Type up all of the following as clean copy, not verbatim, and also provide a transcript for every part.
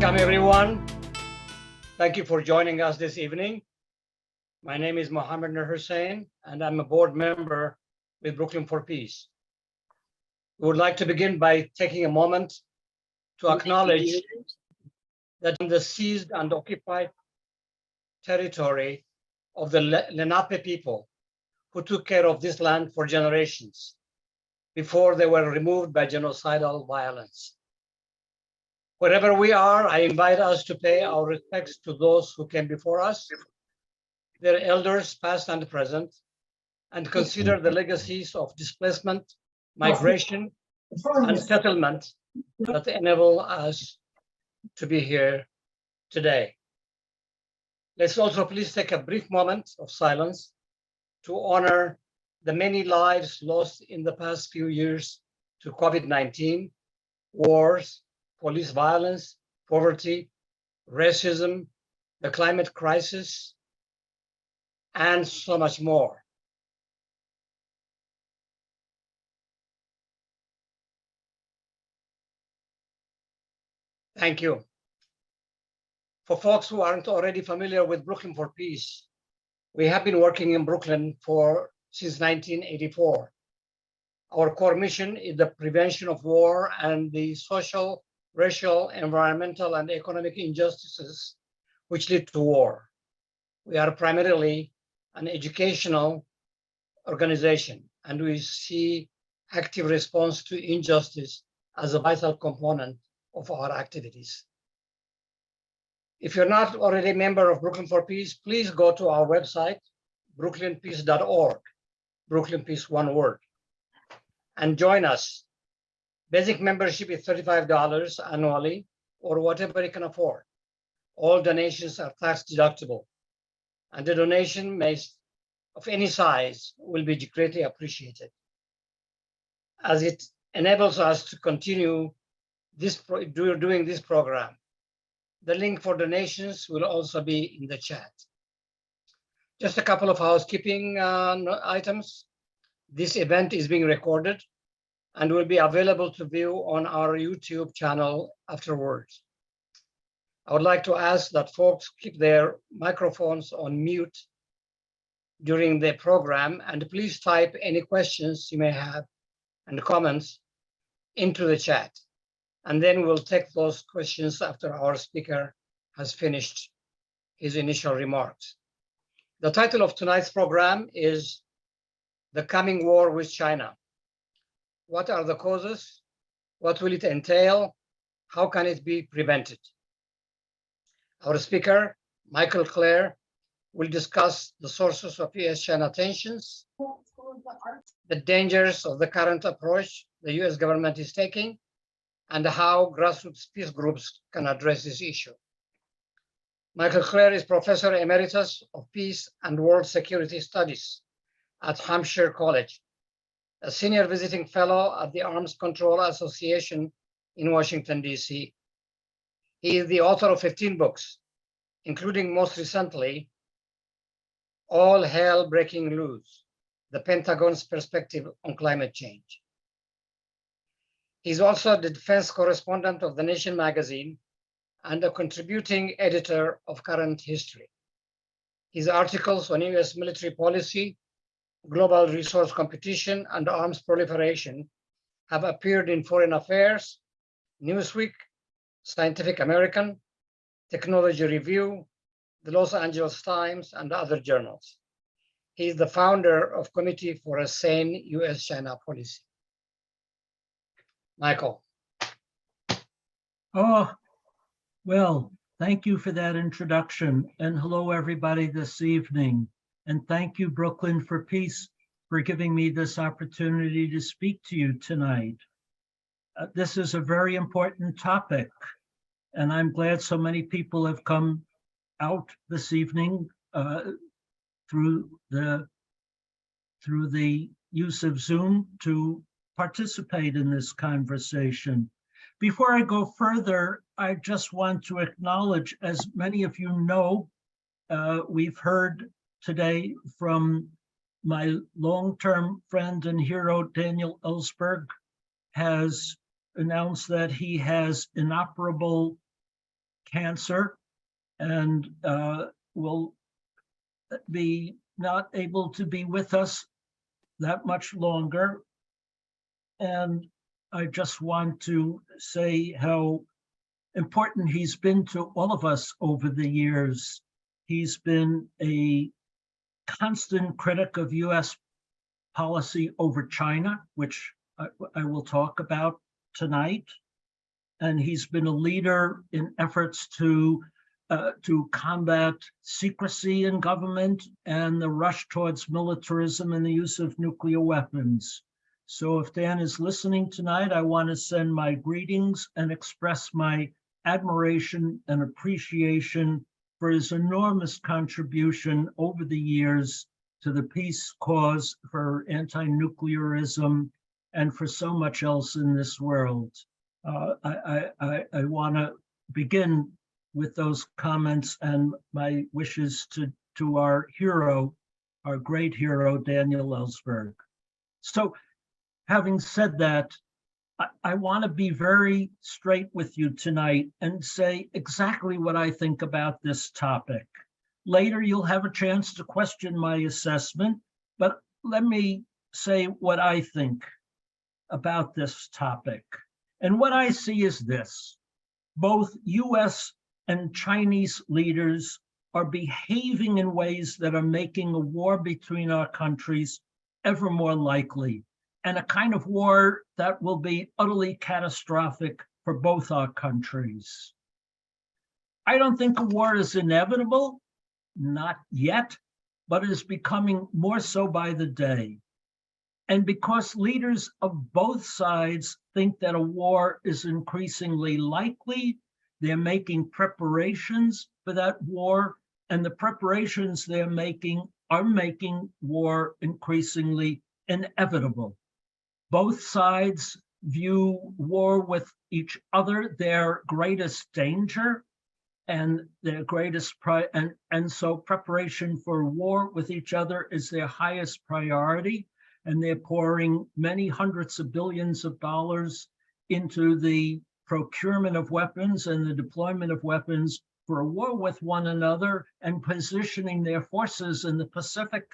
Welcome, everyone. Thank you for joining us this evening. My name is Mohammed Nur Hussain, and I'm a board member with Brooklyn for Peace. We would like to begin by taking a moment to acknowledge that in the seized and occupied territory of the Lenape people who took care of this land for generations before they were removed by genocidal violence. Wherever we are, I invite us to pay our respects to those who came before us, their elders past and present, and consider the legacies of displacement, migration, and settlement that enable us to be here today. Let's also please take a brief moment of silence to honor the many lives lost in the past few years to COVID-19, wars, police violence, poverty, racism, the climate crisis, and so much more. Thank you. For folks who aren't already familiar with Brooklyn for Peace, we have been working in Brooklyn since 1984. Our core mission is the prevention of war and the social, racial, environmental, and economic injustices which lead to war. We are primarily an educational organization, and we see active response to injustice as a vital component of our activities. If you're not already a member of Brooklyn for Peace, please go to our website, brooklynpeace.org, Brooklyn Peace, one word, and join us. Basic membership is $35 annually, or whatever you can afford. All donations are tax deductible, and the donation of any size will be greatly appreciated, as it enables us to continue doing this program. The link for donations will also be in the chat. Just a couple of housekeeping items. This event is being recorded and will be available to view on our YouTube channel afterwards. I would like to ask that folks keep their microphones on mute during the program, and please type any questions you may have and comments into the chat. And then we'll take those questions after our speaker has finished his initial remarks. The title of tonight's program is The Coming War with China. What are the causes? What will it entail? How can it be prevented? Our speaker, Michael Klare, will discuss the sources of US-China tensions, the dangers of the current approach the US government is taking, and how grassroots peace groups can address this issue. Michael Klare is Professor Emeritus of Peace and World Security Studies at Hampshire College, a Senior Visiting Fellow at the Arms Control Association in Washington, D.C. He is the author of 15 books, including most recently, All Hell Breaking Loose, the Pentagon's Perspective on Climate Change. He's also the defense correspondent of The Nation magazine and a contributing editor of Current History. His articles on US military policy, global resource competition, and arms proliferation have appeared in Foreign Affairs, Newsweek, Scientific American, Technology Review, the Los Angeles Times, and other journals. He is the founder of Committee for a Sane US-China Policy. Michael. Oh, well, thank you for that introduction. And hello, everybody this evening. And thank you, Brooklyn for Peace, for giving me this opportunity to speak to you tonight. This is a very important topic, and I'm glad so many people have come out this evening through the use of Zoom to participate in this conversation. Before I go further, I just want to acknowledge, as many of you know, we've heard today from my long-term friend and hero, Daniel Ellsberg, has announced that he has inoperable cancer and will be not able to be with us that much longer. And I just want to say how important he's been to all of us over the years. He's been a constant critic of US policy over China, which I will talk about tonight. And he's been a leader in efforts to combat secrecy in government and the rush towards militarism and the use of nuclear weapons. So if Dan is listening tonight, I want to send my greetings and express my admiration and appreciation for his enormous contribution over the years to the peace cause, for anti-nuclearism, and for so much else in this world. I want to begin with those comments and my wishes to our hero, our great hero, Daniel Ellsberg. So having said that, I want to be very straight with you tonight and say exactly what I think about this topic. Later, you'll have a chance to question my assessment, but let me say what I think about this topic. And what I see is this: both US and Chinese leaders are behaving in ways that are making a war between our countries ever more likely, and a kind of war that will be utterly catastrophic for both our countries. I don't think a war is inevitable, not yet, but is becoming more so by the day. And because leaders of both sides think that a war is increasingly likely, they're making preparations for that war, and the preparations they're making are making war increasingly inevitable. Both sides view war with each other their greatest danger and their greatest and so preparation for war with each other is their highest priority, and they're pouring many hundreds of billions of dollars into the procurement of weapons and the deployment of weapons for a war with one another, and positioning their forces in the Pacific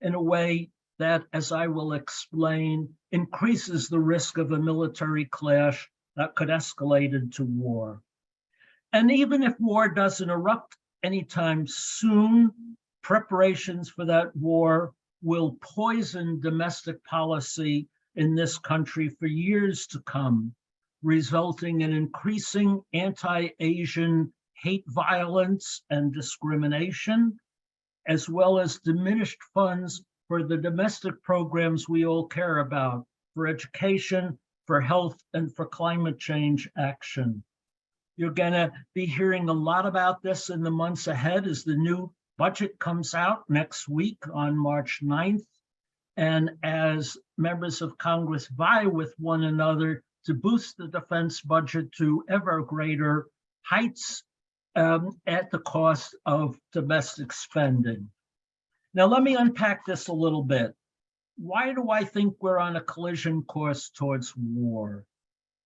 in a way that, as I will explain, increases the risk of a military clash that could escalate into war. And even if war doesn't erupt anytime soon, preparations for that war will poison domestic policy in this country for years to come, resulting in increasing anti-Asian hate violence and discrimination, as well as diminished funds for the domestic programs we all care about, for education, for health, and for climate change action. You're gonna be hearing a lot about this in the months ahead as the new budget comes out next week on March 9th, and as members of Congress vie with one another to boost the defense budget to ever greater heights at the cost of domestic spending. Now, let me unpack this a little bit. Why do I think we're on a collision course towards war?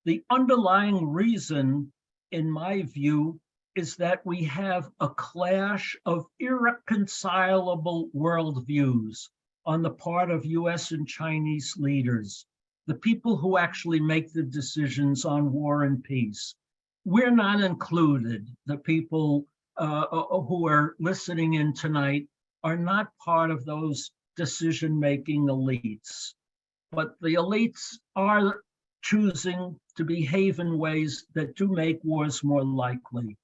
The underlying reason, in my view, is that we have a clash of irreconcilable worldviews on the part of US and Chinese leaders, the people who actually make the decisions on war and peace. We're not included. The people who are listening in tonight are not part of those decision-making elites. But the elites are choosing to behave in ways that do make wars more likely.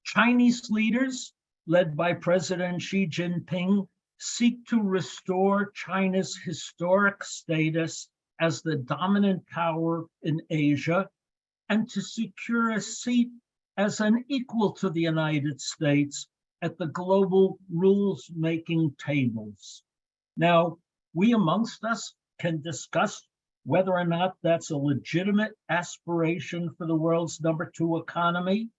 Chinese leaders, led by President Xi Jinping, seek to restore China's historic status as the dominant power in Asia and to secure a seat as an equal to the United States at the global rules-making tables. Now, we amongst us can discuss whether or not that's a legitimate aspiration for the world's #2 economy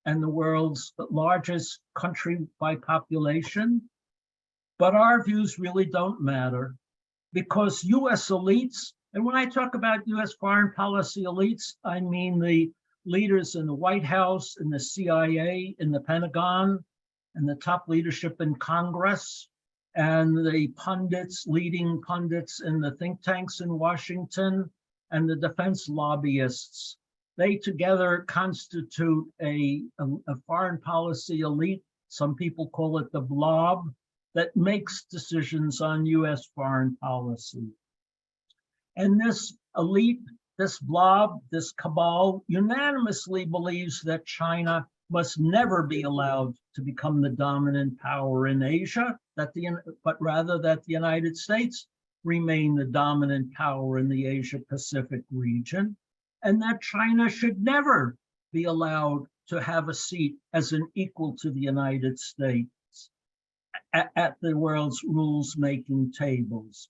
and the world's largest country by population. But our views really don't matter, because US elites, and when I talk about US foreign policy elites, I mean the leaders in the White House, in the CIA, in the Pentagon, and the top leadership in Congress, and the leading pundits in the think tanks in Washington, and the defense lobbyists. They together constitute a foreign policy elite. Some people call it the blob, that makes decisions on US foreign policy. And this elite, this blob, this cabal unanimously believes that China must never be allowed to become the dominant power in Asia, but rather that the United States remain the dominant power in the Asia-Pacific region, and that China should never be allowed to have a seat as an equal to the United States at the world's rules-making tables.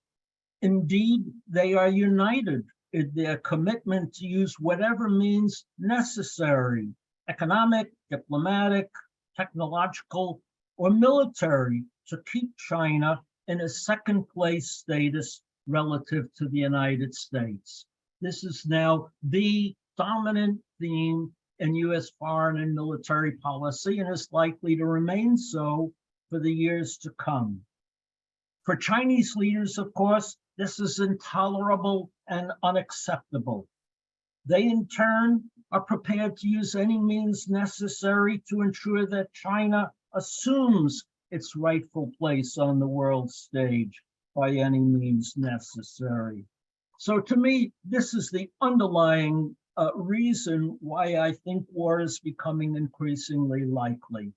Indeed, they are united in their commitment to use whatever means necessary, economic, diplomatic, technological, or military, to keep China in a second-place status relative to the United States. This is now the dominant theme in US foreign and military policy, and is likely to remain so for the years to come. For Chinese leaders, of course, this is intolerable and unacceptable. They, in turn, are prepared to use any means necessary to ensure that China assumes its rightful place on the world stage by any means necessary. So to me, this is the underlying reason why I think war is becoming increasingly likely.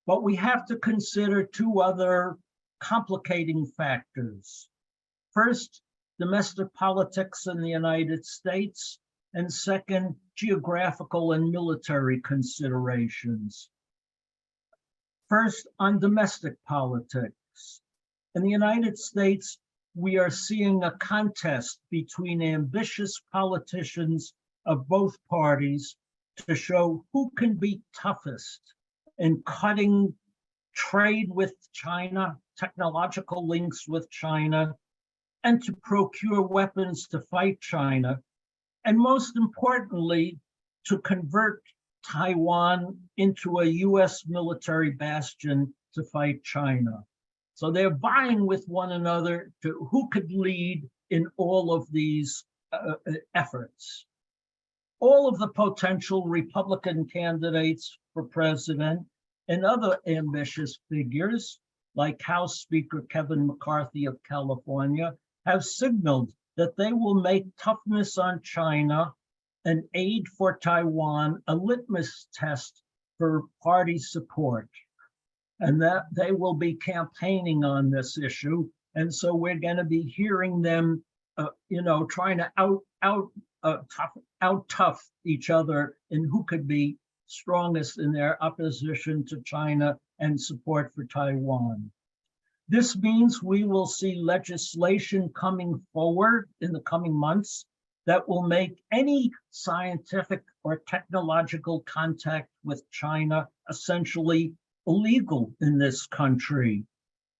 But we have to consider two other complicating factors. First, domestic politics in the United States, and second, geographical and military considerations. First, on domestic politics. In the United States, we are seeing a contest between ambitious politicians of both parties to show who can be toughest in cutting trade with China, technological links with China, and to procure weapons to fight China, and most importantly, to convert Taiwan into a US military bastion to fight China. So they're vying with one another to who could lead in all of these efforts. All of the potential Republican candidates for president and other ambitious figures, like House Speaker Kevin McCarthy of California, have signaled that they will make toughness on China and aid for Taiwan a litmus test for party support, and that they will be campaigning on this issue. And so we're going to be hearing them, trying to out tough each other in who could be strongest in their opposition to China and support for Taiwan. This means we will see legislation coming forward in the coming months that will make any scientific or technological contact with China essentially illegal in this country,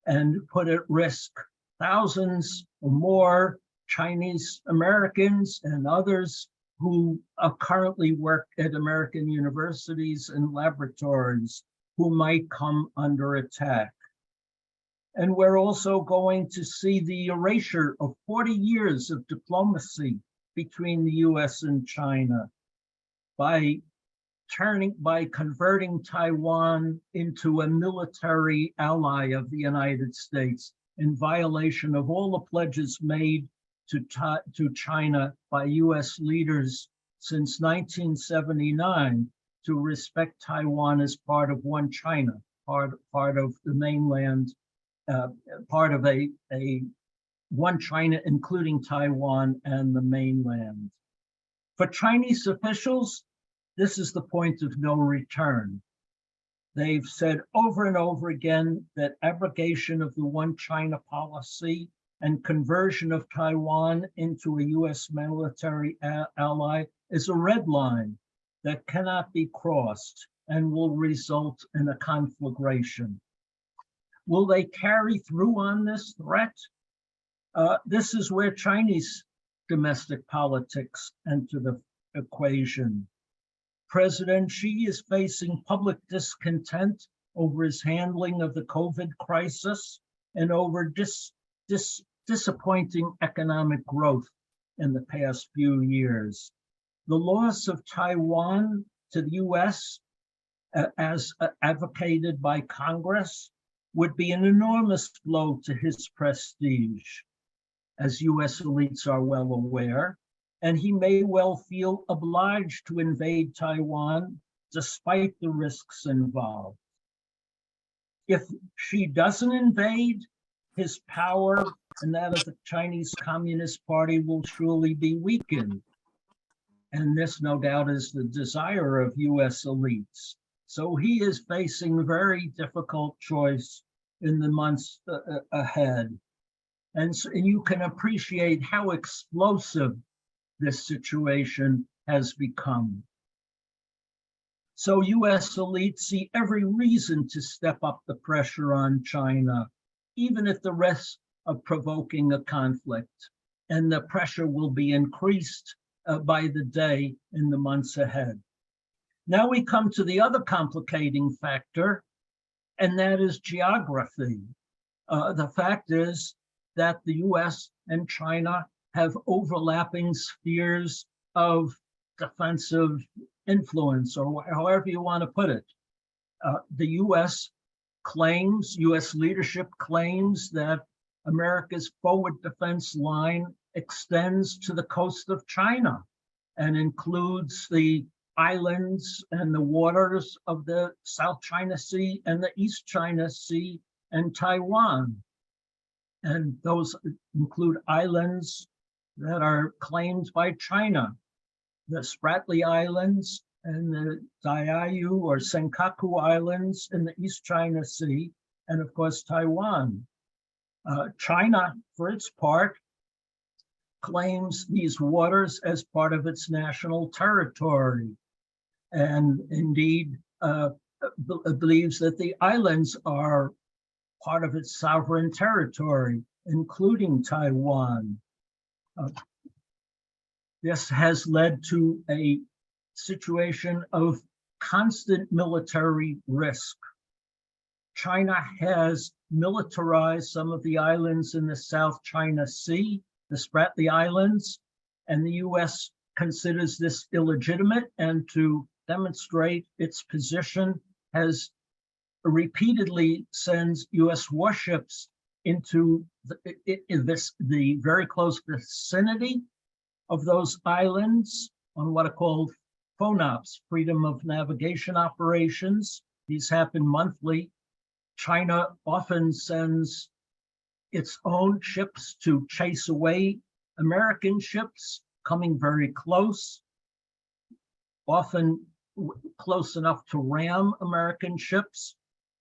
and put at risk thousands or more Chinese Americans and others who currently work at American universities and laboratories who might come under attack. And we're also going to see the erasure of 40 years of diplomacy between the US and China by converting Taiwan into a military ally of the United States in violation of all the pledges made to China by US leaders since 1979 to respect Taiwan as part of one China, part of the mainland, part of a one China, including Taiwan and the mainland. For Chinese officials, this is the point of no return. They've said over and over again that abrogation of the one China policy and conversion of Taiwan into a US military ally is a red line that cannot be crossed and will result in a conflagration. Will they carry through on this threat? This is where Chinese domestic politics enter the equation. President Xi is facing public discontent over his handling of the COVID crisis and over disappointing economic growth in the past few years. The loss of Taiwan to the US, as advocated by Congress, would be an enormous blow to his prestige, as US elites are well aware, and he may well feel obliged to invade Taiwan despite the risks involved. If Xi doesn't invade, his power and that of the Chinese Communist Party will truly be weakened. And this, no doubt, is the desire of US elites. So he is facing a very difficult choice in the months ahead. And you can appreciate how explosive this situation has become. So US elites see every reason to step up the pressure on China, even at the risk of provoking a conflict. And the pressure will be increased by the day in the months ahead. Now we come to the other complicating factor, and that is geography. The fact is that the US and China have overlapping spheres of defensive influence, or however you want to put it. The US leadership claims that America's forward defense line extends to the coast of China and includes the islands and the waters of the South China Sea and the East China Sea and Taiwan. And those include islands that are claimed by China, the Spratly Islands and the Diaoyu or Senkaku Islands in the East China Sea, and of course, Taiwan. China, for its part, claims these waters as part of its national territory, and indeed believes that the islands are part of its sovereign territory, including Taiwan. This has led to a situation of constant military risk. China has militarized some of the islands in the South China Sea, the Spratly Islands, and the US considers this illegitimate, and to demonstrate its position has repeatedly sends US warships into the very close vicinity of those islands on what are called FONOPs, Freedom of Navigation Operations. These happen monthly. China often sends its own ships to chase away American ships coming very close, often close enough to ram American ships.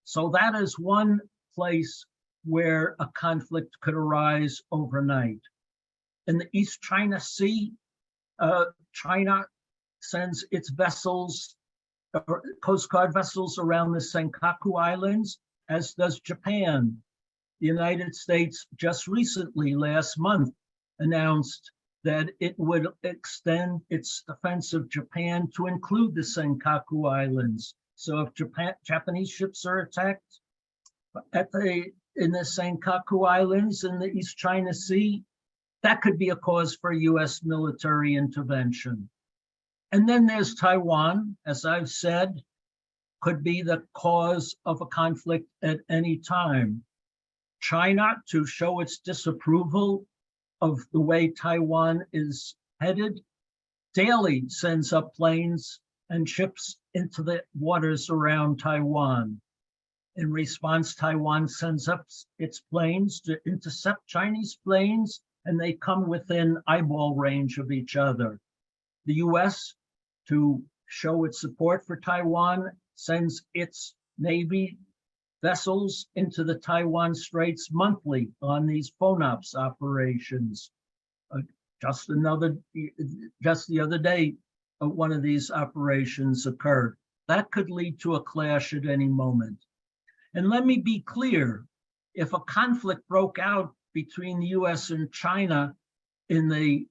So that is one place where a conflict could arise overnight. In the East China Sea, China sends its vessels, Coast Guard vessels around the Senkaku Islands, as does Japan. The United States just recently, last month, announced that it would extend its defense of Japan to include the Senkaku Islands. So if Japanese ships are attacked in the Senkaku Islands in the East China Sea, that could be a cause for US military intervention. And then there's Taiwan, as I've said, could be the cause of a conflict at any time. China, to show its disapproval of the way Taiwan is headed, daily sends up planes and ships into the waters around Taiwan. In response, Taiwan sends up its planes to intercept Chinese planes, and they come within eyeball range of each other. The US, to show its support for Taiwan, sends its Navy vessels into the Taiwan Straits monthly on these FONOPS operations. Just the other day, one of these operations occurred. That could lead to a clash at any moment. And let me be clear, if a conflict broke out between the US and China in the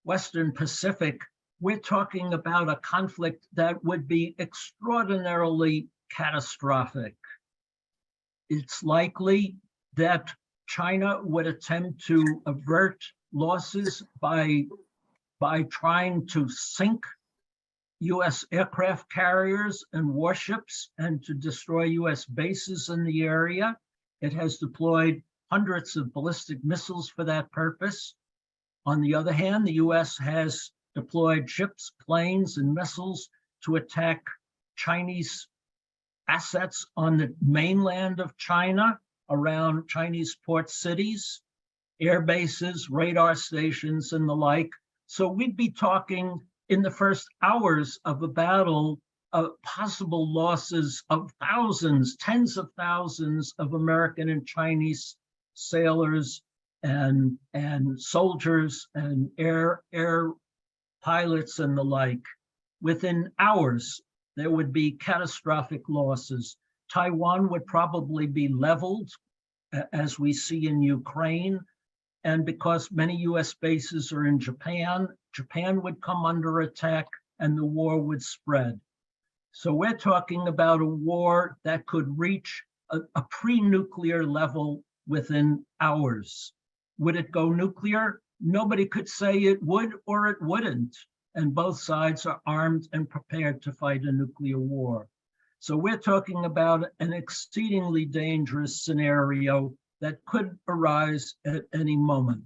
Western Pacific we're talking about a conflict that would be extraordinarily catastrophic. It's likely that China would attempt to avert losses by trying to sink US aircraft carriers and warships and to destroy US bases in the area. It has deployed hundreds of ballistic missiles for that purpose. On the other hand, the US has deployed ships, planes, and missiles to attack Chinese assets on the mainland of China, around Chinese port cities, air bases, radar stations, and the like. So we'd be talking in the first hours of a battle of possible losses of thousands, tens of thousands of American and Chinese sailors and soldiers and air pilots and the like. Within hours, there would be catastrophic losses. Taiwan would probably be leveled, as we see in Ukraine. And because many US bases are in Japan, Japan would come under attack and the war would spread. So we're talking about a war that could reach a pre-nuclear level within hours. Would it go nuclear? Nobody could say it would or it wouldn't. And both sides are armed and prepared to fight a nuclear war. So we're talking about an exceedingly dangerous scenario that could arise at any moment.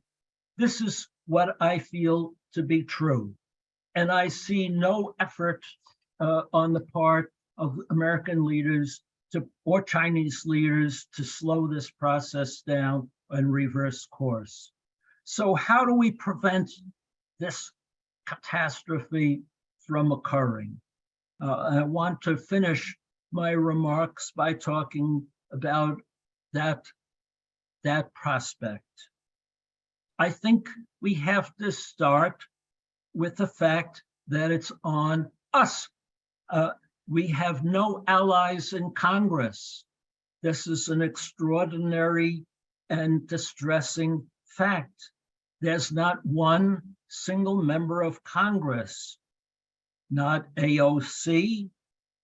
This is what I feel to be true. And I see no effort on the part of American leaders or Chinese leaders to slow this process down and reverse course. So how do we prevent this catastrophe from occurring? I want to finish my remarks by talking about that prospect. I think we have to start with the fact that it's on us. We have no allies in Congress. This is an extraordinary and distressing fact. There's not one single member of Congress, not AOC,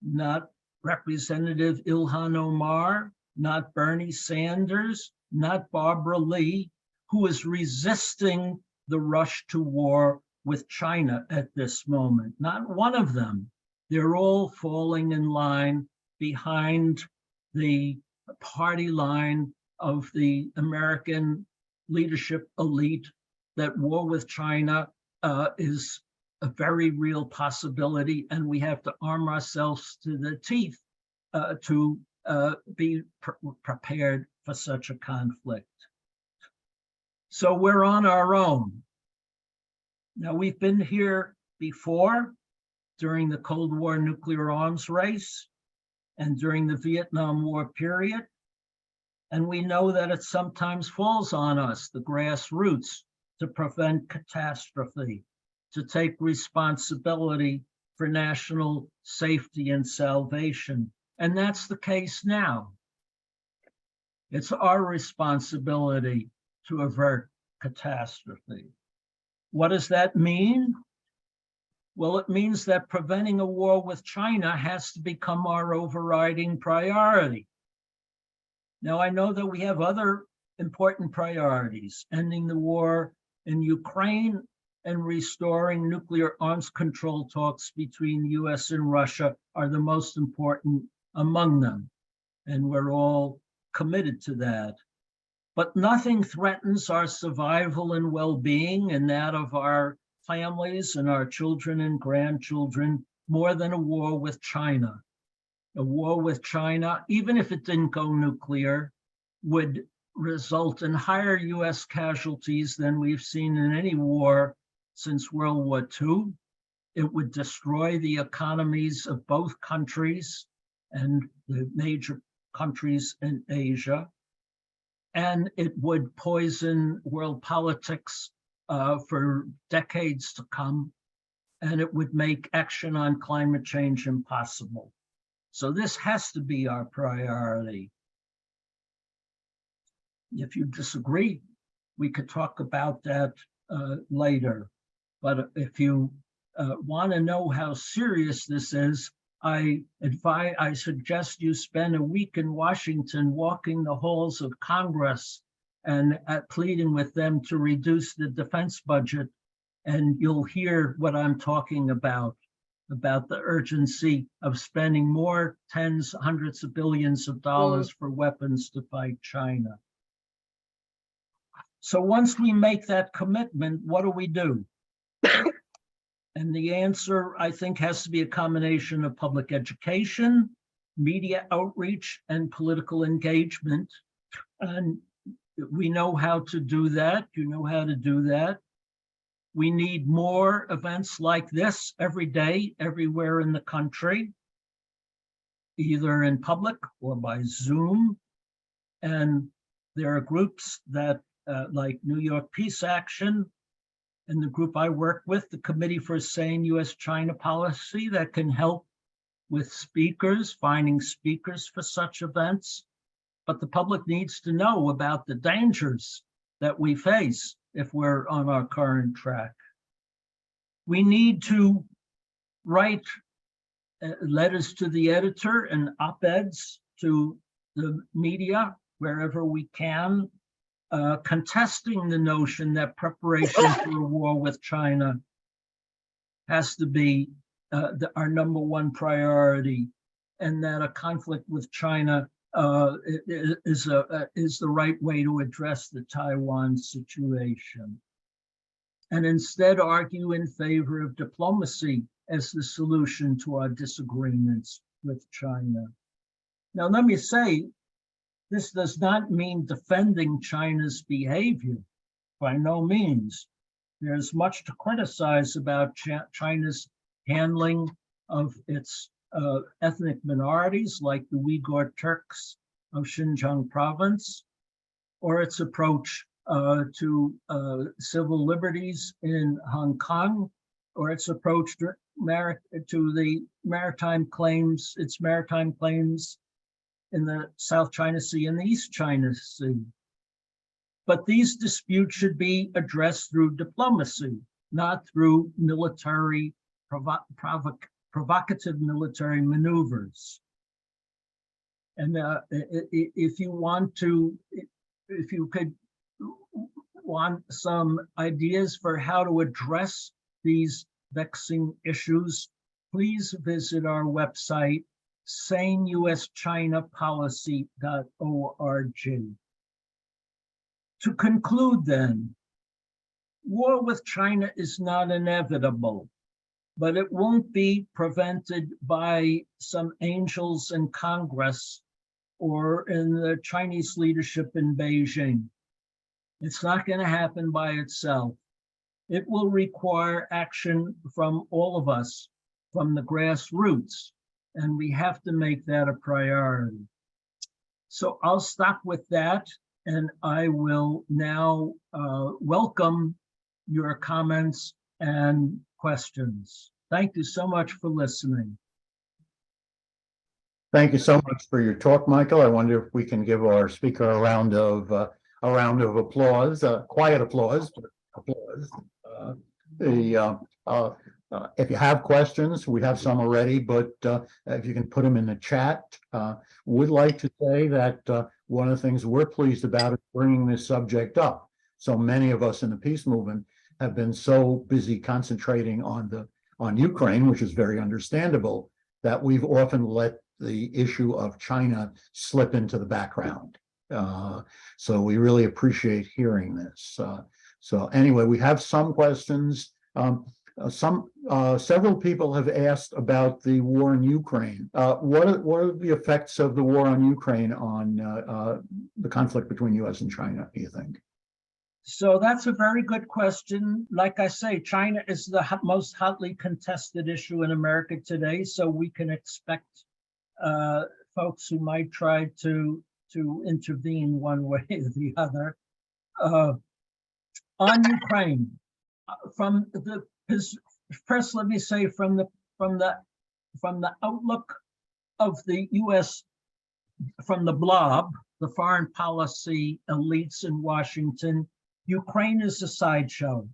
not Representative Ilhan Omar, not Bernie Sanders, not Barbara Lee, who is resisting the rush to war with China at this moment. Not one of them. They're all falling in line behind the party line of the American leadership elite that war with China is a very real possibility, and we have to arm ourselves to the teeth to be prepared for such a conflict. So we're on our own. Now, we've been here before during the Cold War nuclear arms race and during the Vietnam War period. And we know that it sometimes falls on us, the grassroots, to prevent catastrophe, to take responsibility for national safety and salvation. And that's the case now. It's our responsibility to avert catastrophe. What does that mean? Well, it means that preventing a war with China has to become our overriding priority. Now, I know that we have other important priorities. Ending the war in Ukraine and restoring nuclear arms control talks between the US and Russia are the most important among them. And we're all committed to that. But nothing threatens our survival and well-being and that of our families and our children and grandchildren more than a war with China. A war with China, even if it didn't go nuclear, would result in higher US casualties than we've seen in any war since World War II. It would destroy the economies of both countries and the major countries in Asia. And it would poison world politics for decades to come. And it would make action on climate change impossible. So this has to be our priority. If you disagree, we could talk about that later. But if you want to know how serious this is, I suggest you spend a week in Washington walking the halls of Congress and pleading with them to reduce the defense budget. And you'll hear what I'm talking about the urgency of spending more tens, hundreds of billions of dollars for weapons to fight China. So once we make that commitment, what do? And the answer, I think, has to be a combination of public education, media outreach, and political engagement. And we know how to do that. You know how to do that. We need more events like this every day, everywhere in the country, either in public or by Zoom. And there are groups that, like New York Peace Action, and the group I work with, the Committee for Sane U.S.-China Policy, that can help with speakers, finding speakers for such events. But the public needs to know about the dangers that we face if we're on our current track. We need to write letters to the editor and op-eds to the media wherever we can, contesting the notion that preparation for a war with China has to be our number one priority, and that a conflict with China is the right way to address the Taiwan situation. And instead argue in favor of diplomacy as the solution to our disagreements with China. Now, let me say, this does not mean defending China's behavior, by no means. There's much to criticize about China's handling of its ethnic minorities, like the Uyghur Turks of Xinjiang province, or its approach to civil liberties in Hong Kong, or its approach to the maritime claims in the South China Sea and the East China Sea. But these disputes should be addressed through diplomacy, not through military, provocative military maneuvers. And if you could want some ideas for how to address these vexing issues, please visit our website, saneuschinapolicy.org. To conclude then, war with China is not inevitable, but it won't be prevented by some angels in Congress or in the Chinese leadership in Beijing. It's not going to happen by itself. It will require action from all of us, from the grassroots, and we have to make that a priority. So I'll stop with that, and I will now welcome your comments and questions. Thank you so much for listening. Thank you so much for your talk, Michael. I wonder if we can give our speaker a round of applause, quiet applause, but applause. If you have questions, we have some already, but if you can put them in the chat. Would like to say that one of the things we're pleased about is bringing this subject up. So many of us in the peace movement have been so busy concentrating on Ukraine, which is very understandable, that we've often let the issue of China slip into the background. So we really appreciate hearing this. So anyway, we have some questions. Several people have asked about the war in Ukraine. What are the effects of the war on Ukraine on the conflict between U.S. and China, do you think? So that's a very good question. Like I say, China is the most hotly contested issue in America today, so we can expect folks who might try to intervene one way or the other. On Ukraine, first, let me say from the outlook of the U.S., from the blob, the foreign policy elites in Washington, Ukraine is a sideshow.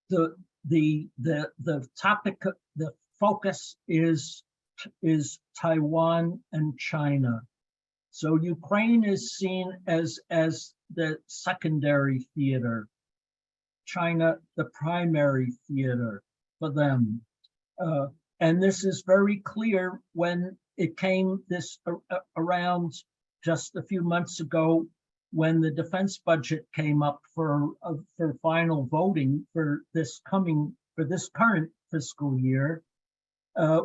The the topic, the focus is Taiwan and China. So Ukraine is seen as the secondary theater, China the primary theater for them. And this is very clear when it came around just a few months ago, when the defense budget came up for final voting for this current fiscal year,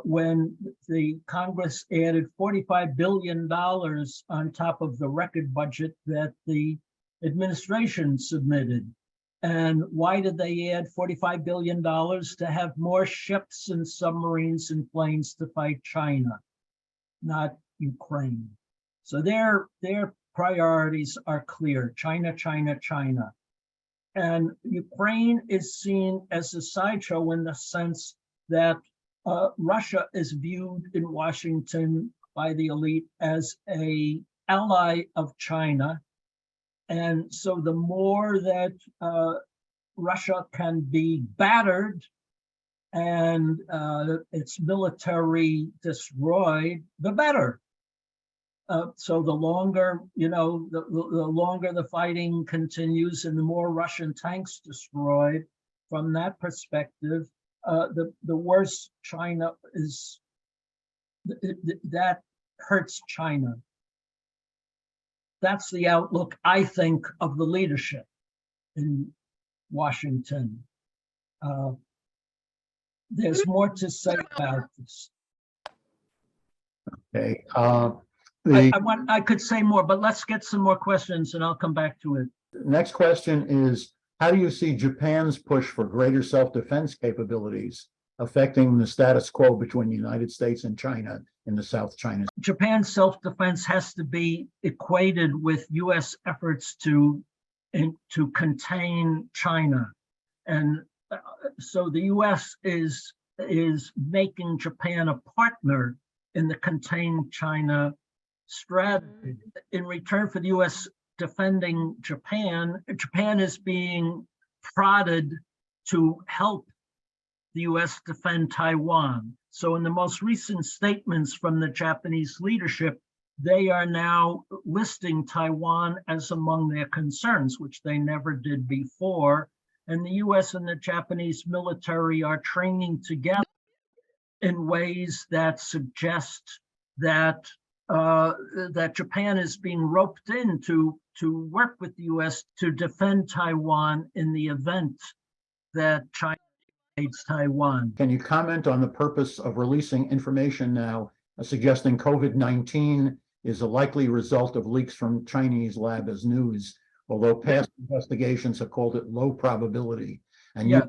when the Congress added $45 billion on top of the record budget that the administration submitted. And why did they add $45 billion? To have more ships and submarines and planes to fight China, not Ukraine. So their priorities are clear: China, China, China. And Ukraine is seen as a sideshow in the sense that Russia is viewed in Washington by the elite as an ally of China. And so the more that Russia can be battered and its military destroyed, the better. So the longer, the longer the fighting continues and the more Russian tanks destroyed, from that perspective, the worse China is, that hurts China. That's the outlook, I think, of the leadership in Washington. There's more to say about this. Okay. I could say more, but let's get some more questions and I'll come back to it. Next question is, how do you see Japan's push for greater self-defense capabilities affecting the status quo between the United States and China in the South China Sea? Japan's self-defense has to be equated with U.S. efforts to contain China. And so the U.S. is making Japan a partner in the contain China strategy. In return for the U.S. defending Japan, Japan is being prodded to help the U.S. defend Taiwan. So in the most recent statements from the Japanese leadership, they are now listing Taiwan as among their concerns, which they never did before. And the U.S. and the Japanese military are training together in ways that suggest that that Japan is being roped in to work with the U.S. to defend Taiwan in the event that China invades Taiwan. Can you comment on the purpose of releasing information now suggesting COVID-19 is a likely result of leaks from Chinese lab as news, although past investigations have called it low probability? And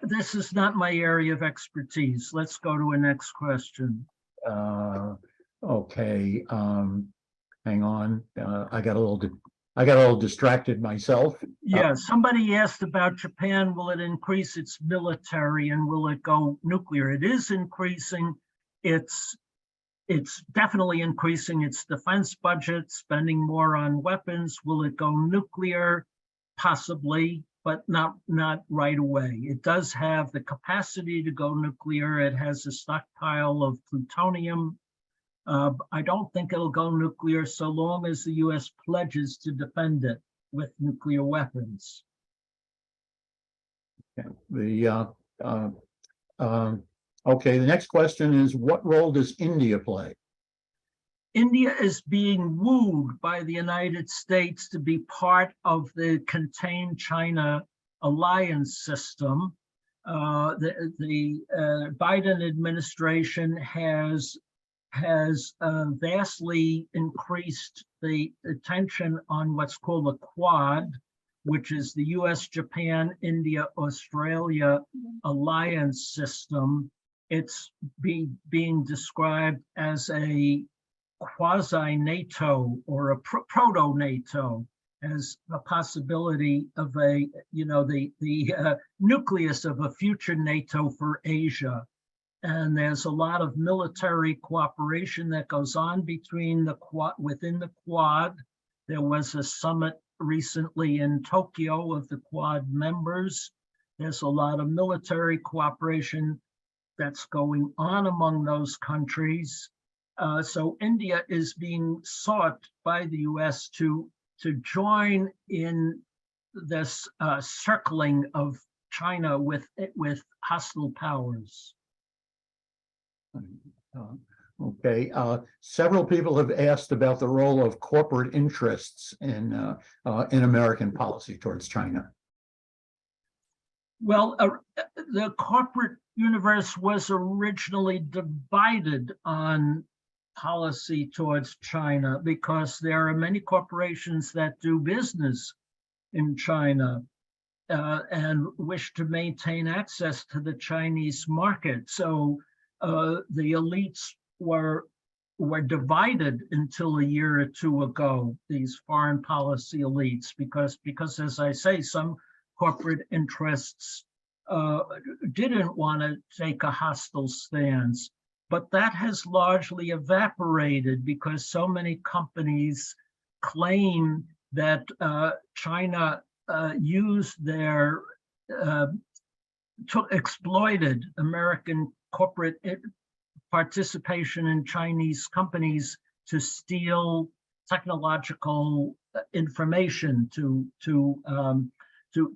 this is not my area of expertise. Let's go to a next question. Okay, hang on. I got a little distracted myself. Yeah, somebody asked about Japan. Will it increase its military and will it go nuclear? It is increasing. It's definitely increasing its defense budget, spending more on weapons. Will it go nuclear? Possibly, but not right away. It does have the capacity to go nuclear. It has a stockpile of plutonium. I don't think it'll go nuclear so long as the U.S. pledges to defend it with nuclear weapons. Okay. Okay, the next question is, what role does India play? India is being wooed by the United States to be part of the Contain China alliance system. The Biden administration has vastly increased the attention on what's called a Quad, which is the US, Japan, India, Australia alliance system. It's being described as a quasi-NATO or a proto-NATO, as a possibility of the nucleus of a future NATO for Asia. And there's a lot of military cooperation that goes on between within the Quad. There was a summit recently in Tokyo of the Quad members. There's a lot of military cooperation that's going on among those countries. So India is being sought by the US to join in this circling of China with hostile powers. Okay, several people have asked about the role of corporate interests in American policy towards China. Well, the corporate universe was originally divided on policy towards China because there are many corporations that do business in China and wish to maintain access to the Chinese market. So the elites were divided until a year or two ago, these foreign policy elites, because as I say, some corporate interests didn't want to take a hostile stance. But that has largely evaporated because so many companies claim that China used their exploited American corporate participation in Chinese companies to steal technological information, to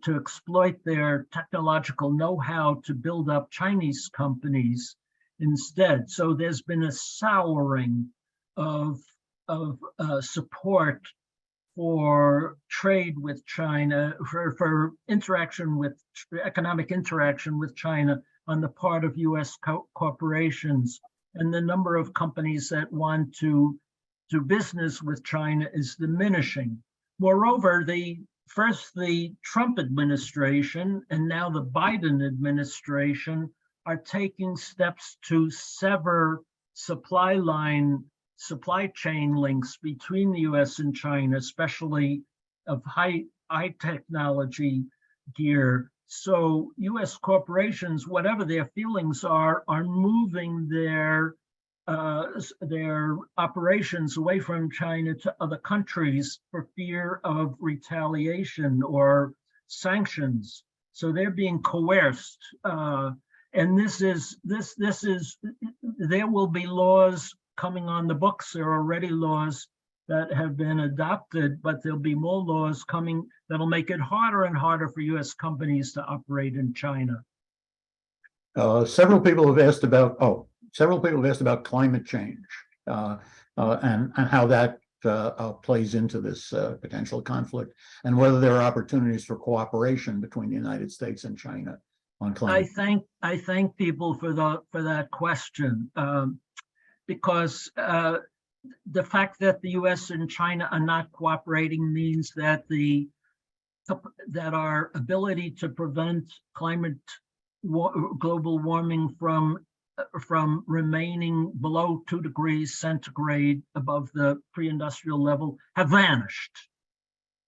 exploit their technological know-how to build up Chinese companies instead. So there's been a souring of support for trade with China, for interaction with economic interaction with China on the part of US corporations. And the number of companies that want to do business with China is diminishing. Moreover, first the Trump administration and now the Biden administration are taking steps to sever supply chain links between the US and China, especially of high technology gear. So US corporations, whatever their feelings are moving their operations away from China to other countries for fear of retaliation or sanctions. So they're being coerced. And there will be laws coming on the books. There are already laws that have been adopted, but there'll be more laws coming that'll make it harder and harder for US companies to operate in China. Several people have asked about climate change and how that plays into this potential conflict, and whether there are opportunities for cooperation between the United States and China on climate. I thank people for that question, because the fact that the US and China are not cooperating means that our ability to prevent global warming from remaining below 2 degrees centigrade above the pre-industrial level have vanished.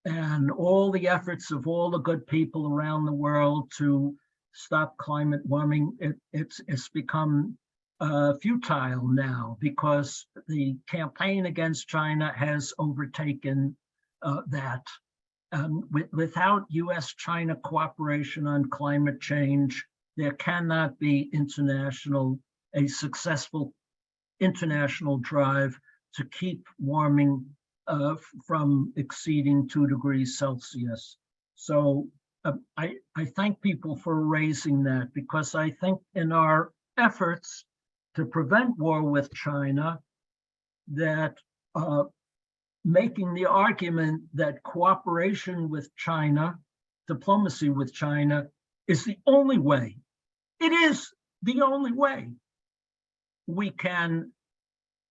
And all the efforts of all the good people around the world to stop climate warming, it's become futile now because the campaign against China has overtaken that. Without US-China cooperation on climate change, there cannot be a successful international drive to keep warming from exceeding 2 degrees Celsius. So I thank people for raising that, because I think in our efforts to prevent war with China, that making the argument that cooperation with China, diplomacy with China, is the only way. It is the only way we can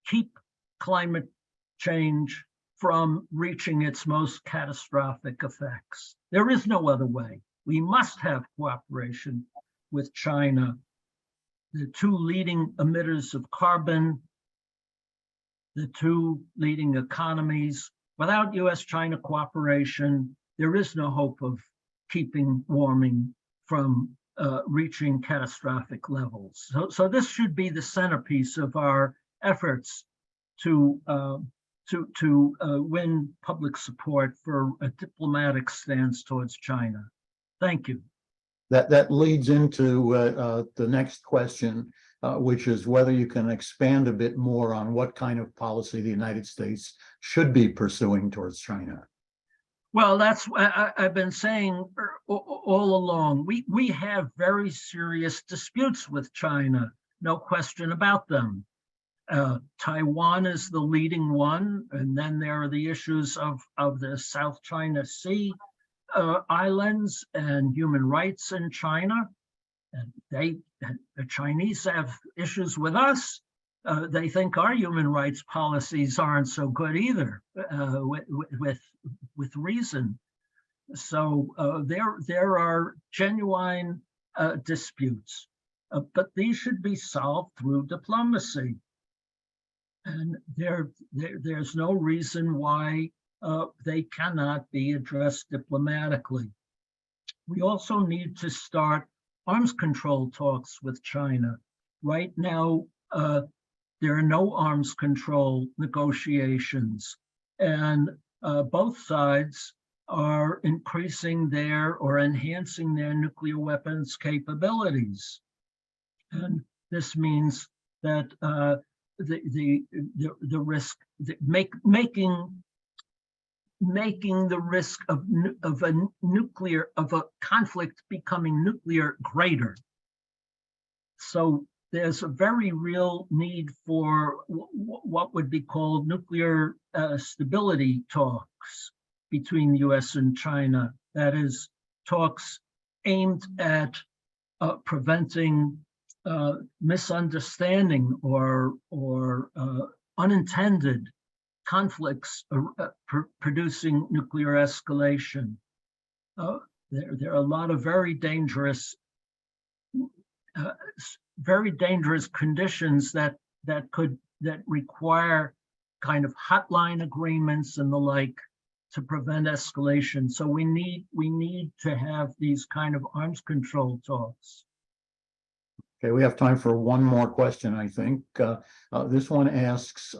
keep climate change from reaching its most catastrophic effects. There is no other way. We must have cooperation with China, the two leading emitters of carbon, the two leading economies. Without US-China cooperation, there is no hope of keeping warming from reaching catastrophic levels. So this should be the centerpiece of our efforts to win public support for a diplomatic stance towards China. Thank you. That leads into the next question, which is whether you can expand a bit more on what kind of policy the United States should be pursuing towards China. Well, that's what I've been saying all along. We have very serious disputes with China, no question about them. Taiwan is the leading one, and then there are the issues of the South China Sea islands and human rights in China. And the Chinese have issues with us. They think our human rights policies aren't so good either, with reason. So there are genuine disputes, but these should be solved through diplomacy. And there's no reason why they cannot be addressed diplomatically. We also need to start arms control talks with China. Right now, there are no arms control negotiations, and both sides are increasing or enhancing their nuclear weapons capabilities. And this means that the risk, making the risk of a conflict becoming nuclear greater. So there's a very real need for what would be called nuclear stability talks between the US and China. That is, talks aimed at preventing misunderstanding or unintended conflicts producing nuclear escalation. There are a lot of very dangerous conditions that require kind of hotline agreements and the like to prevent escalation. So we need to have these kind of arms control talks. Okay, we have time for one more question, I think. This one asks,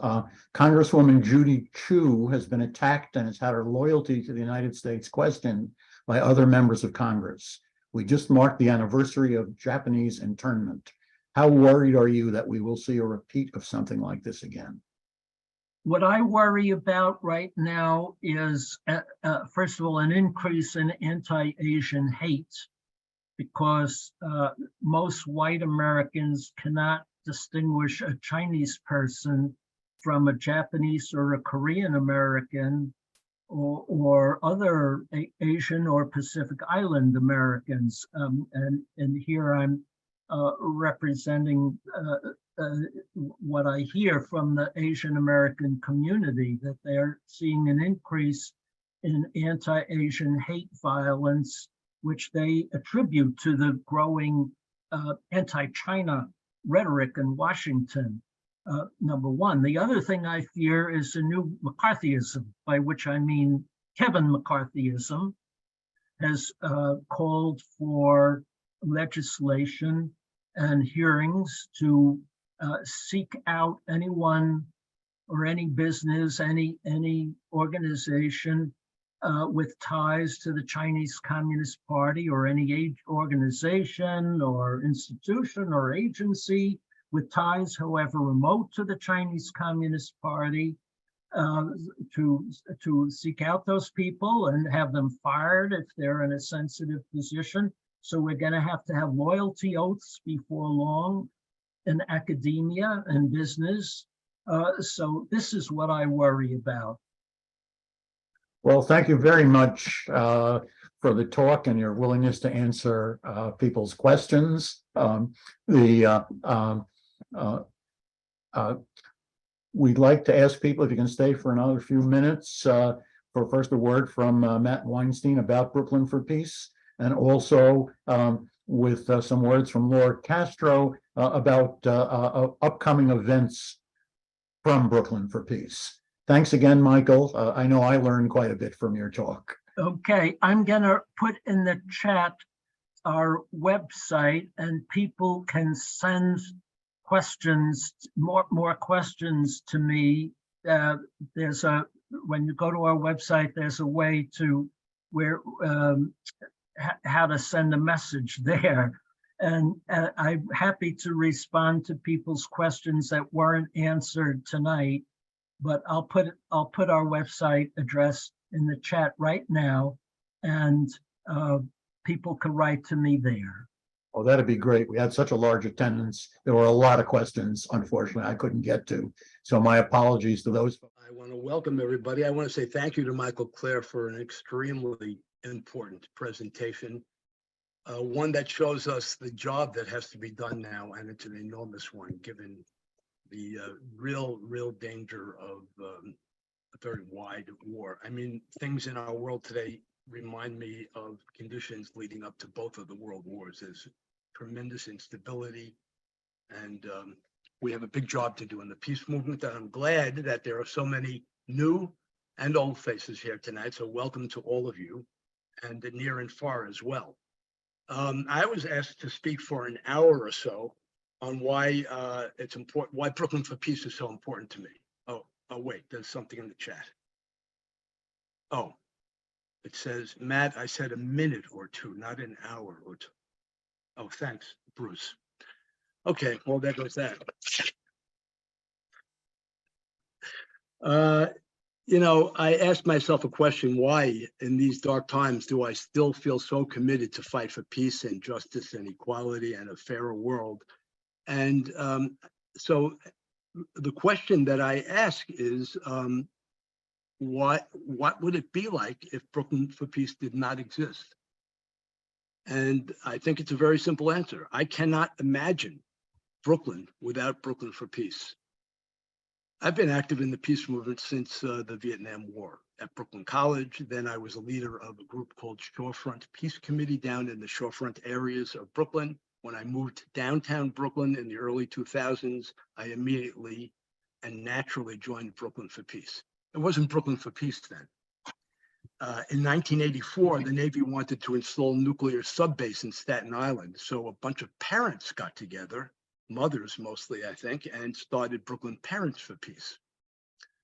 Congresswoman Judy Chu has been attacked and has had her loyalty to the United States questioned by other members of Congress. We just marked the anniversary of Japanese internment. How worried are you that we will see a repeat of something like this again? What I worry about right now is, first of all, an increase in anti-Asian hate, because most white Americans cannot distinguish a Chinese person from a Japanese or a Korean American or other Asian or Pacific Island Americans. And here I'm representing what I hear from the Asian American community, that they're seeing an increase in anti-Asian hate violence, which they attribute to the growing anti-China rhetoric in Washington, number one. The other thing I fear is a new McCarthyism, by which I mean Kevin McCarthyism has called for legislation and hearings to seek out anyone or any business, any organization with ties to the Chinese Communist Party, or any organization or institution or agency with ties, however remote, to the Chinese Communist Party, to seek out those people and have them fired if they're in a sensitive position. So we're going to have loyalty oaths before long in academia and business. So this is what I worry about. Well, thank you very much for the talk and your willingness to answer people's questions. We'd like to ask people if you can stay for another few minutes for first a word from Matt Weinstein about Brooklyn for Peace, and also with some words from Laura Castro about upcoming events from Brooklyn for Peace. Thanks again, Michael. I know I learned quite a bit from your talk. Okay, I'm gonna put in the chat our website, and people can send questions, more questions to me. When you go to our website, there's a way to how to send a message there. And I'm happy to respond to people's questions that weren't answered tonight, but I'll put our website address in the chat right now, and people can write to me there. Oh, that'd be great. We had such a large attendance. There were a lot of questions, unfortunately, I couldn't get to. So my apologies to those. I want to welcome everybody. I want to say thank you to Michael Klare for an extremely important presentation. One that shows us the job that has to be done now, and it's an enormous one, given the real danger of a very wide war. I mean, things in our world today remind me of conditions leading up to both of the world wars. There's tremendous instability, and we have a big job to do in the peace movement. And I'm glad that there are so many new and old faces here tonight. So welcome to all of you, and near and far as well. I was asked to speak for an hour or so on why it's important, why Brooklyn for Peace is so important to me. Oh, wait, there's something in the chat. Oh, it says, Matt, I said a minute or two, not an hour or two. Oh, thanks, Bruce. Okay, well, there goes that. You know, I asked myself a question: why, in these dark times, do I still feel so committed to fight for peace and justice and equality and a fairer world? And so the question that I ask is, what would it be like if Brooklyn for Peace did not exist? And I think it's a very simple answer. I cannot imagine Brooklyn without Brooklyn for Peace. I've been active in the peace movement since the Vietnam War at Brooklyn College. Then I was a leader of a group called Shorefront Peace Committee down in the shorefront areas of Brooklyn. When I moved to downtown Brooklyn in the early 2000s, I immediately and naturally joined Brooklyn for Peace. It wasn't Brooklyn for Peace then. In 1984, the Navy wanted to install a nuclear subbase in Staten Island. So a bunch of parents got together, mothers mostly, I think, and started Brooklyn Parents for Peace.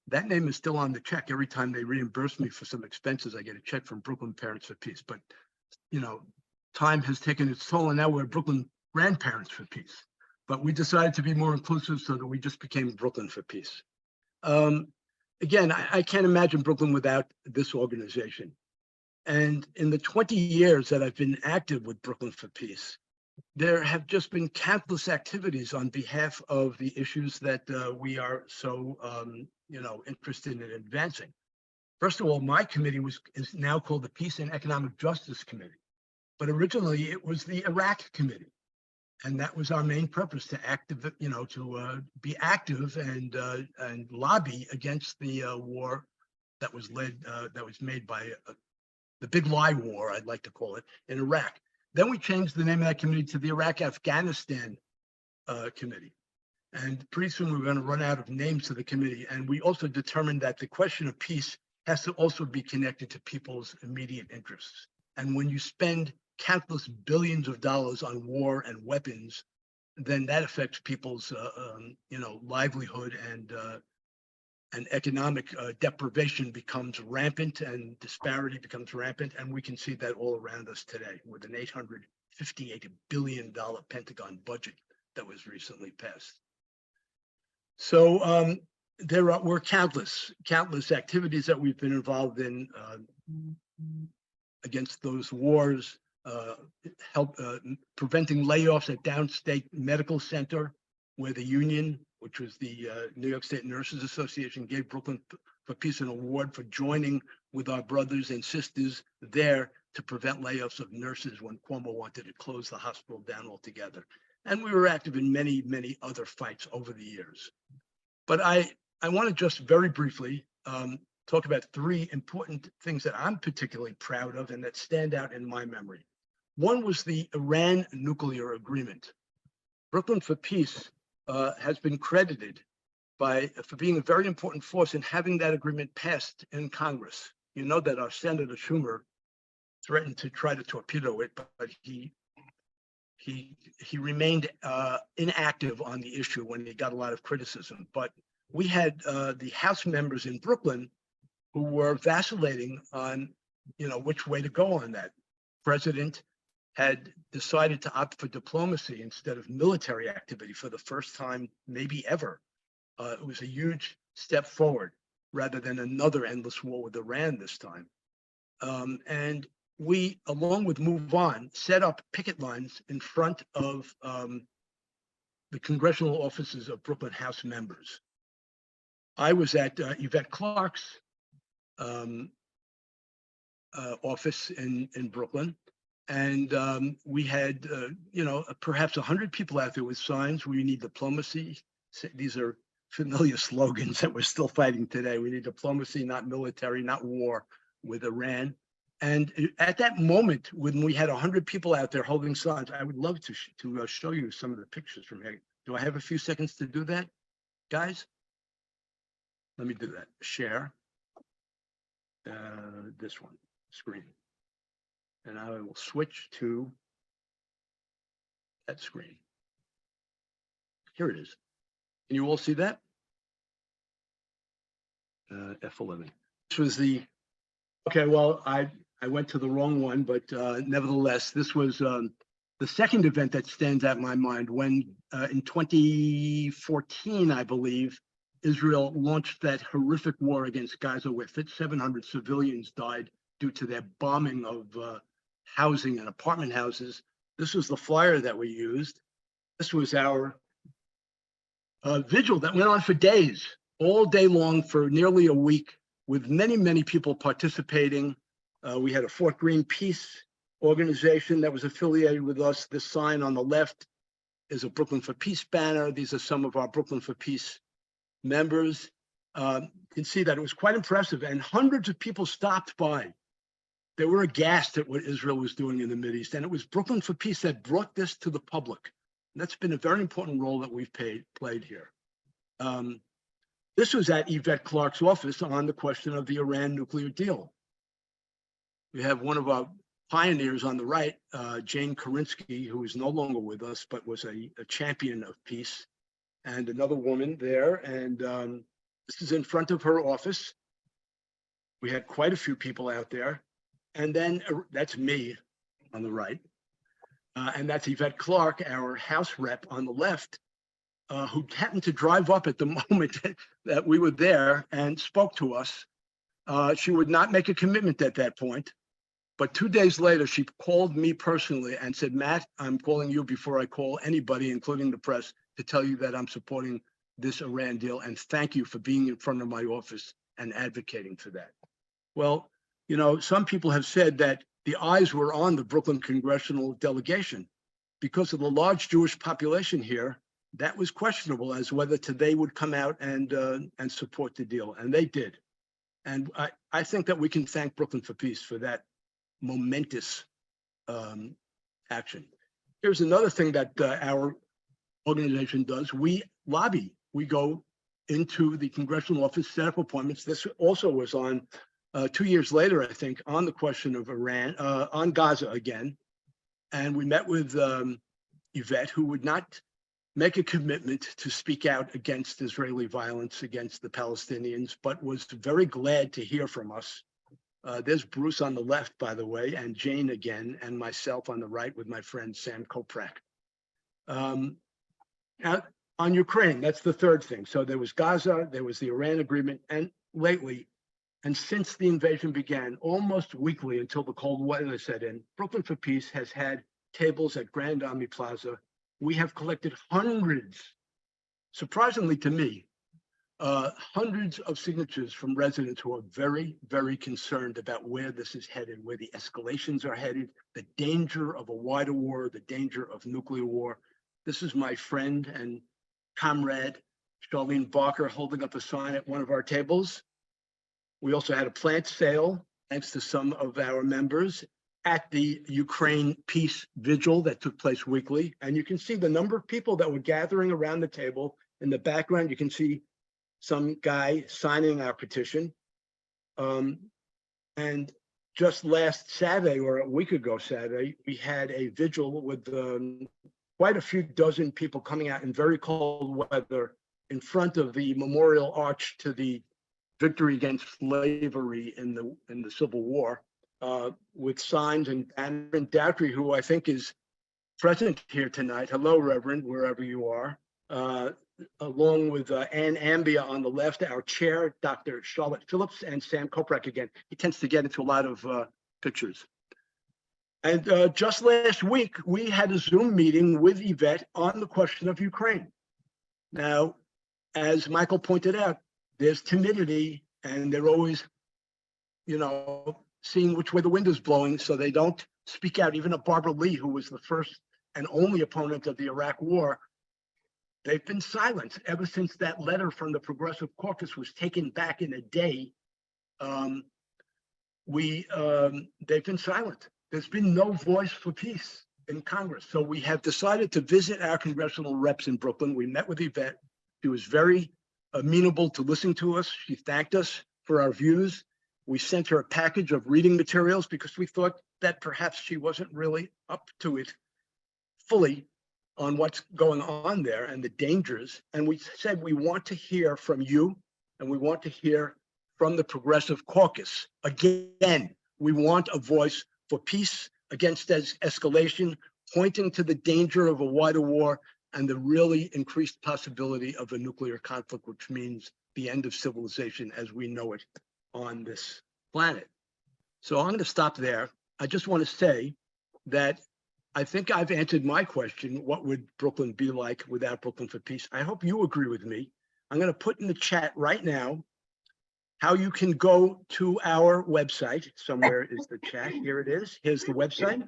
That name is still on the check. Every time they reimburse me for some expenses, I get a check from Brooklyn Parents for Peace. But, you know, time has taken its toll, and now we're Brooklyn Grandparents for Peace. But we decided to be more inclusive, so that we just became Brooklyn for Peace. Again, I can't imagine Brooklyn without this organization. And in the 20 years that I've been active with Brooklyn for Peace, there have just been countless activities on behalf of the issues that we are so, you know, interested in advancing. First of all, my committee is now called the Peace and Economic Justice Committee, but originally it was the Iraq Committee, and that was our main purpose, to be active and lobby against the war that was made by the Big Lie War, I'd like to call it, in Iraq. Then we changed the name of that committee to the Iraq-Afghanistan Committee. And pretty soon we were going to run out of names to the committee. And we also determined that the question of peace has to also be connected to people's immediate interests. And when you spend countless billions of dollars on war and weapons, then that affects people's livelihood, and economic deprivation becomes rampant, and disparity becomes rampant. And we can see that all around us today with an $858 billion Pentagon budget that was recently passed. So there were countless activities that we've been involved in against those wars, preventing layoffs at Downstate Medical Center, where the union, which was the New York State Nurses Association, gave Brooklyn for Peace an award for joining with our brothers and sisters there to prevent layoffs of nurses when Cuomo wanted to close the hospital down altogether. And we were active in many, many other fights over the years. But I want to just very briefly talk about three important things that I'm particularly proud of and that stand out in my memory. One was the Iran nuclear agreement. Brooklyn for Peace has been credited for being a very important force in having that agreement passed in Congress. You know that our Senator Schumer threatened to try to torpedo it, but he remained inactive on the issue when he got a lot of criticism. But we had the House members in Brooklyn who were vacillating on, which way to go on that. president had decided to opt for diplomacy instead of military activity for the first time, maybe ever. It was a huge step forward rather than another endless war with Iran this time. And we, along with Move On, set up picket lines in front of the congressional offices of Brooklyn House members. I was at Yvette Clarke's office in Brooklyn, and we had, perhaps 100 people out there with signs. We need diplomacy. These are familiar slogans that we're still fighting today. We need diplomacy, not military, not war with Iran. And at that moment, when we had 100 people out there holding signs, I would love to show you some of the pictures from here. Do I have a few seconds to do that, guys? Let me do that. Share this one, screen. And I will switch to that screen. Here it is. Can you all see that? F11. This was the, okay, well, I went to the wrong one, but nevertheless, this was the second event that stands out in my mind when in 2014, I believe, Israel launched that horrific war against Gaza where 700 civilians died due to their bombing of housing and apartment houses. This was the flyer that we used. This was our vigil that went on for days, all day long for nearly a week, with many, many people participating. We had a Fort Greene Peace organization that was affiliated with us. This sign on the left is a Brooklyn for Peace banner. These are some of our Brooklyn for Peace members. You can see that it was quite impressive, and hundreds of people stopped by. They were aghast at what Israel was doing in the Mideast, and it was Brooklyn for Peace that brought this to the public. And that's been a very important role that we've played here. This was at Yvette Clarke's office on the question of the Iran nuclear deal. We have one of our pioneers on the right, Jane Korinsky, who is no longer with us, but was a champion of peace, and another woman there. And this is in front of her office. We had quite a few people out there. And then that's me on the right. And that's Yvette Clarke, our House rep on the left, who happened to drive up at the moment that we were there and spoke to us. She would not make a commitment at that point. But 2 days later, she called me personally and said, Matt, I'm calling you before I call anybody, including the press, to tell you that I'm supporting this Iran deal. And thank you for being in front of my office and advocating for that. Well, some people have said that the eyes were on the Brooklyn congressional delegation. Because of the large Jewish population here, that was questionable as whether they would come out and support the deal. And they did. And I think that we can thank Brooklyn for Peace for that momentous action. Here's another thing that our organization does. We lobby. We go into the congressional office, set up appointments. This also was on 2 years later, I think, on the question of Iran, on Gaza again. And we met with Yvette, who would not make a commitment to speak out against Israeli violence against the Palestinians, but was very glad to hear from us. There's Bruce on the left, by the way, and Jane again, and myself on the right with my friend Sam Koprak. Now, on Ukraine, that's the third thing. So there was Gaza, there was the Iran agreement, and lately, and since the invasion began, almost weekly until the cold weather set in, Brooklyn for Peace has had tables at Grand Army Plaza. We have collected hundreds, surprisingly to me, hundreds of signatures from residents who are very, very concerned about where this is headed, where the escalations are headed, the danger of a wider war, the danger of nuclear war. This is my friend and comrade, Charlene Barker, holding up a sign at one of our tables. We also had a plant sale, thanks to some of our members, at the Ukraine Peace Vigil that took place weekly. And you can see the number of people that were gathering around the table. In the background, you can see some guy signing our petition. And just last Saturday, or a week ago Saturday, we had a vigil with quite a few dozen people coming out in very cold weather in front of the memorial arch to the victory against slavery in the Civil War. with signs and banners. And Dowtry, who I think is present here tonight. Hello, Reverend, wherever you are. Along with Ann Ambia on the left, our chair, Dr. Charlotte Phillips, and Sam Koprek again. He tends to get into a lot of pictures. And just last week, we had a Zoom meeting with Yvette on the question of Ukraine. Now, as Michael pointed out, there's timidity, and they're always, seeing which way the wind is blowing, so they don't speak out. Even a Barbara Lee, who was the first and only opponent of the Iraq War, they've been silent ever since that letter from the Progressive Caucus was taken back in a day. They've been silent. There's been no voice for peace in Congress. So we have decided to visit our congressional reps in Brooklyn. We met with Yvette. She was very amenable to listening to us. She thanked us for our views. We sent her a package of reading materials because we thought that perhaps she wasn't really up to it fully on what's going on there and the dangers. And we said, we want to hear from you, and we want to hear from the Progressive Caucus. Again, we want a voice for peace against escalation, pointing to the danger of a wider war and the really increased possibility of a nuclear conflict, which means the end of civilization as we know it on this planet. So I'm going to stop there. I just want to say that I think I've answered my question. What would Brooklyn be like without Brooklyn for Peace? I hope you agree with me. I'm going to put in the chat right now how you can go to our website. Somewhere is the chat. Here it is. Here's the website.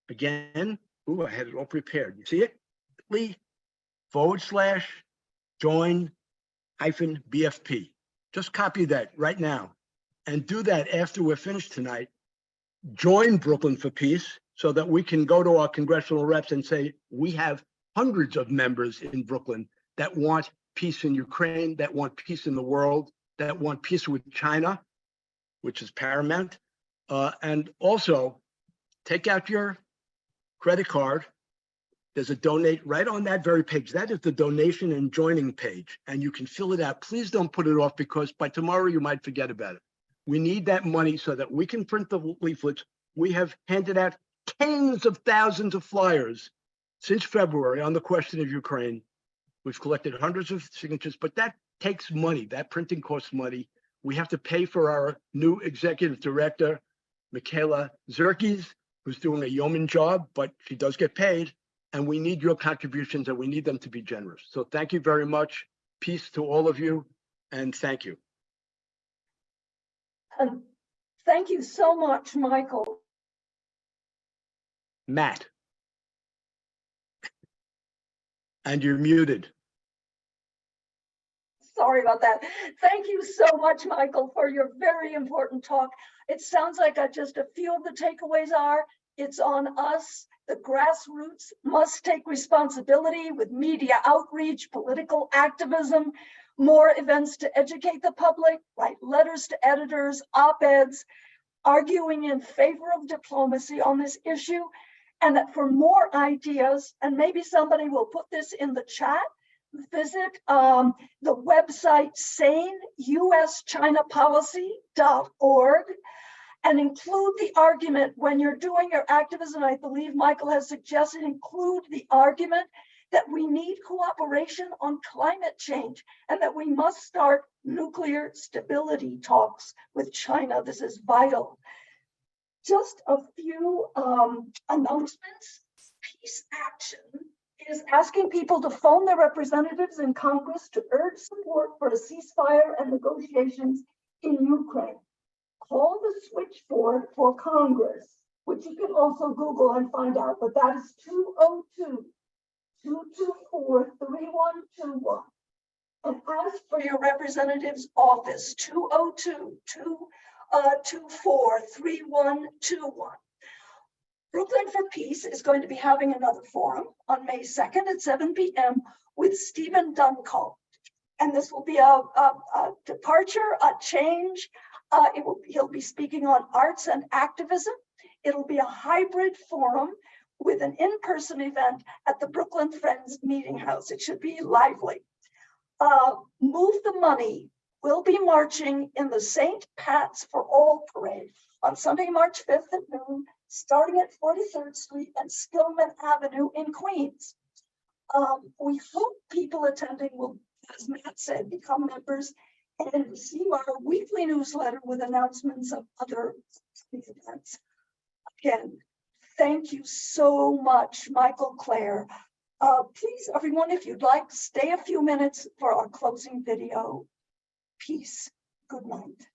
Again, ooh, I had it all prepared. You see it? /join-BFP. Just copy that right now and do that after we're finished tonight. Join Brooklyn for Peace so that we can go to our congressional reps and say, we have hundreds of members in Brooklyn that want peace in Ukraine, that want peace in the world, that want peace with China, which is paramount. And also take out your credit card. There's a donate right on that very page. That is the donation and joining page, and you can fill it out. Please don't put it off because by tomorrow you might forget about it. We need that money so that we can print the leaflets. We have handed out tens of thousands of flyers since February on the question of Ukraine. We've collected hundreds of signatures, but that takes money. That printing costs money. We have to pay for our new executive director, Michaela Zerkes, who's doing a yeoman job, but she does get paid. And we need your contributions, and we need them to be generous. So thank you very much. Peace to all of you, and thank you. Thank you so much, Michael. Matt. And you're muted. Sorry about that. Thank you so much, Michael, for your very important talk. It sounds like just a few of the takeaways are, it's on us. The grassroots must take responsibility with media outreach, political activism, more events to educate the public, write letters to editors, op-eds, arguing in favor of diplomacy on this issue, and that for more ideas, and maybe somebody will put this in the chat, visit the website saneuschinapolicy.org and include the argument when you're doing your activism. I believe Michael has suggested include the argument that we need cooperation on climate change and that we must start nuclear stability talks with China. This is vital. Just a few announcements. Peace Action is asking people to phone their representatives in Congress to urge support for a ceasefire and negotiations in Ukraine. Call the switchboard for Congress, which you can also Google and find out, but that is 202-224-3121. And ask for your representative's office, 202-224-3121. Brooklyn for Peace is going to be having another forum on May 2nd at 7 p.m. with Stephen Duncombe. And this will be a departure, a change. He'll be speaking on arts and activism. It'll be a hybrid forum with an in-person event at the Brooklyn Friends Meeting House. It should be lively. Move the Money will be marching in the St. Pat's for All Parade on Sunday, March 5th at noon, starting at 43rd Street and Skillman Avenue in Queens. We hope people attending will, as Matt said, become members and receive our weekly newsletter with announcements of other events. Again, thank you so much, Michael Klare. Please, everyone, if you'd like, stay a few minutes for our closing video. Peace. Good night.